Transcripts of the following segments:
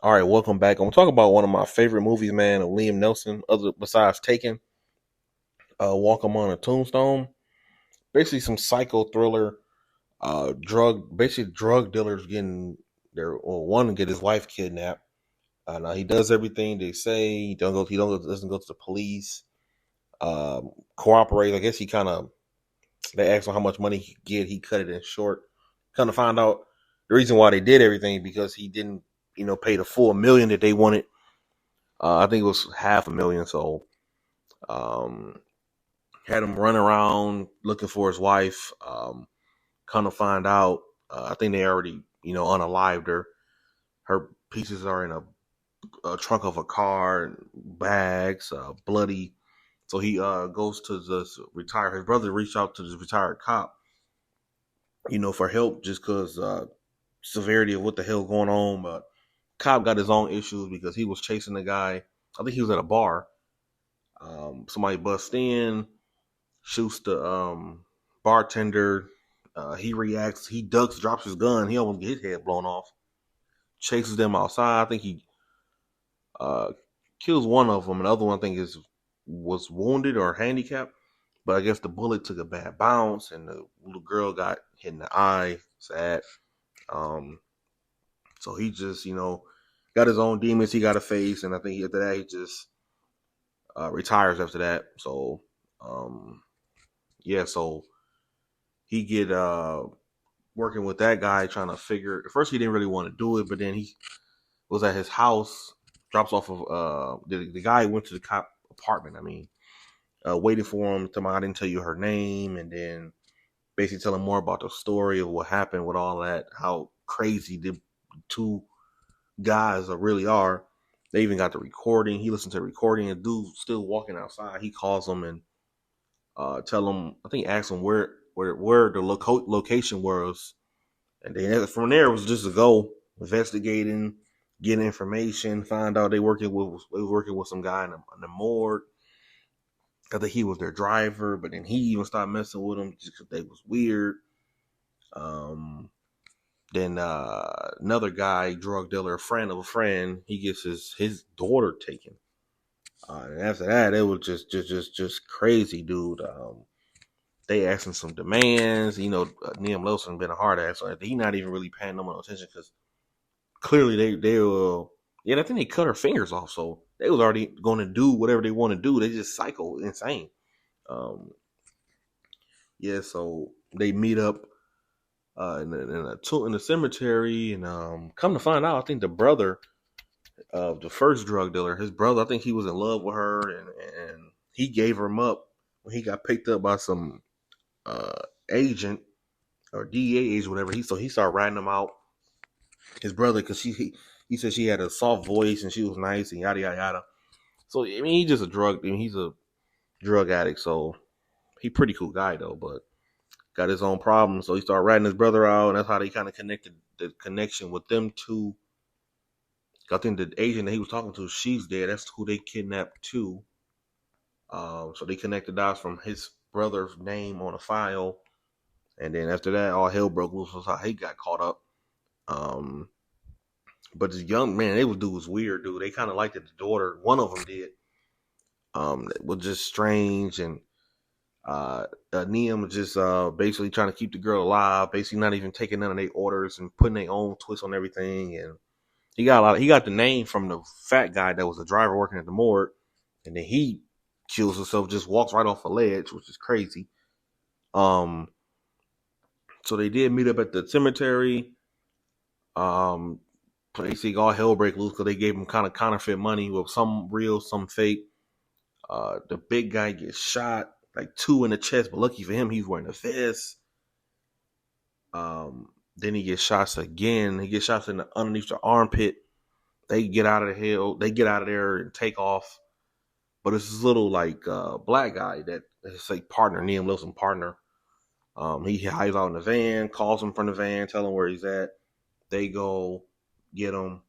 All right, welcome back. I'm gonna talk about one of my favorite movies, man, of Liam Neeson, other besides Taken. Walk Among a Tombstone. Basically, some psycho thriller. Basically drug dealers getting one to get his wife kidnapped. Now he does everything they say. Doesn't go to the police. Cooperate. I guess he kind of they asked him how much money he could get. He cut it in short. Kind of find out the reason why they did everything because he didn't, pay the full million that they wanted. I think it was half a million. So um, had him run around looking for his wife. Kind of find out, I think they already, unalived her. Her pieces are in a trunk of a car, bags, bloody. So he goes to this retired. His brother reached out to this retired cop, for help just because severity of what the hell going on. But cop got his own issues because he was chasing the guy. I think he was at a bar. Somebody busts in, shoots the bartender. He reacts. He ducks, drops his gun. He almost get his head blown off. Chases them outside. I think he uh, kills one of them, and the other one I think was wounded or handicapped. But I guess the bullet took a bad bounce, and the little girl got hit in the eye. Sad. Um, so he just, got his own demons he got to face, and I think after that he just retires after that. So, yeah, so he get working with that guy trying to figure. At first, he didn't really want to do it, but then he was at his house, drops off of the guy went to the cop apartment. I mean, waiting for him. I didn't tell you her name, and then basically tell him more about the story of what happened with all that, how crazy the two guys really are. They even got the recording. He listened to the recording, and dude still walking outside. He calls him and tell him. I think ask him where the location was, and then from there it was just to go investigating, getting information, find out they was working with some guy in the morgue. I think he was their driver, but then he even started messing with them just because they was weird. Um, then another guy, drug dealer, a friend of a friend, he gets his daughter taken. And after that, it was just crazy, dude. They asking some demands. Liam Neeson been a hard ass, so he not even really paying no more attention because clearly they I think they cut her fingers off, so they was already going to do whatever they want to do. They just psycho insane. Um, yeah, so they meet up in the cemetery, and come to find out, I think the brother of the first drug dealer, his brother, I think he was in love with her, and he gave her up when he got picked up by some agent or DEA agent, whatever. He started ratting him out. His brother, because he said she had a soft voice and she was nice and yada yada yada. So I mean, he's just a drug. I mean, he's a drug addict. So he pretty cool guy though, but got his own problems. So he started ratting his brother out, and that's how they kind of connected the connection with them two. I think the agent that he was talking to, she's dead. That's who they kidnapped too. So they connected dots from his brother's name on a file, and then after that, all hell broke loose. Was how he got caught up. Um, but this young man, they was dude was weird, dude. They kind of liked it. The daughter, one of them did. It was just strange, and Neum was just basically trying to keep the girl alive, basically not even taking none of their orders and putting their own twist on everything. And he got the name from the fat guy that was the driver working at the morgue, and then he kills himself, just walks right off a ledge, which is crazy. Um, so they did meet up at the cemetery. Basically all hell break loose because they gave him kind of counterfeit money with some real, some fake. The big guy gets shot, like two in the chest, but lucky for him, he's wearing a vest. Then he gets shots again. He gets shots underneath the armpit. They get out of the hell. They get out of there and take off. But it's this little like black guy that is like partner, Liam Neeson partner. He hides out in the van, calls him from the van, tell him where he's at. They go get him.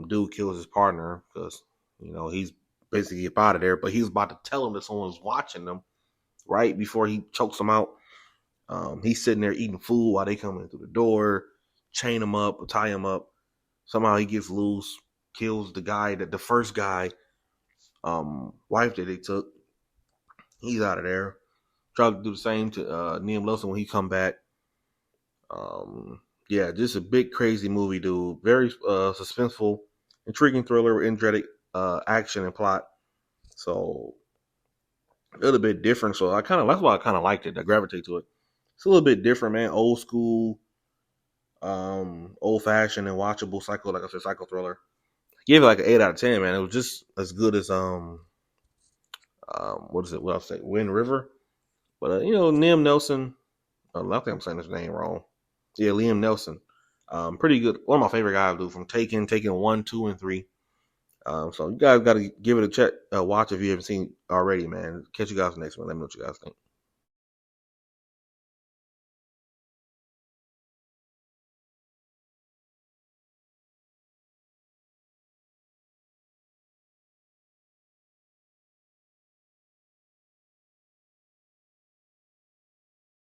Dude kills his partner because he's basically up out of there. But he's about to tell him that someone's watching them right before he chokes him out. He's sitting there eating food while they come in through the door, chain him up, tie him up. Somehow he gets loose, kills the first guy, wife that they took. He's out of there. Try to do the same to Liam Neeson when he come back. Um, yeah, just a big crazy movie, dude. Very suspenseful, intriguing thriller, energetic action and plot. So a little bit different. So that's why I kind of liked it. I gravitate to it. It's a little bit different, man. Old school, old fashioned and watchable like I said, psycho thriller. Gave it like an 8 out of 10, man. It was just as good as what is it? What I'll say, Wind River. But Liam Nelson. I think I'm saying his name wrong. Yeah, Liam Nelson. Pretty good. One of my favorite guys, dude, from Taken 1, 2, and 3. So you guys got to give it a check, watch if you haven't seen already, man. Catch you guys next one. Let me know what you guys think.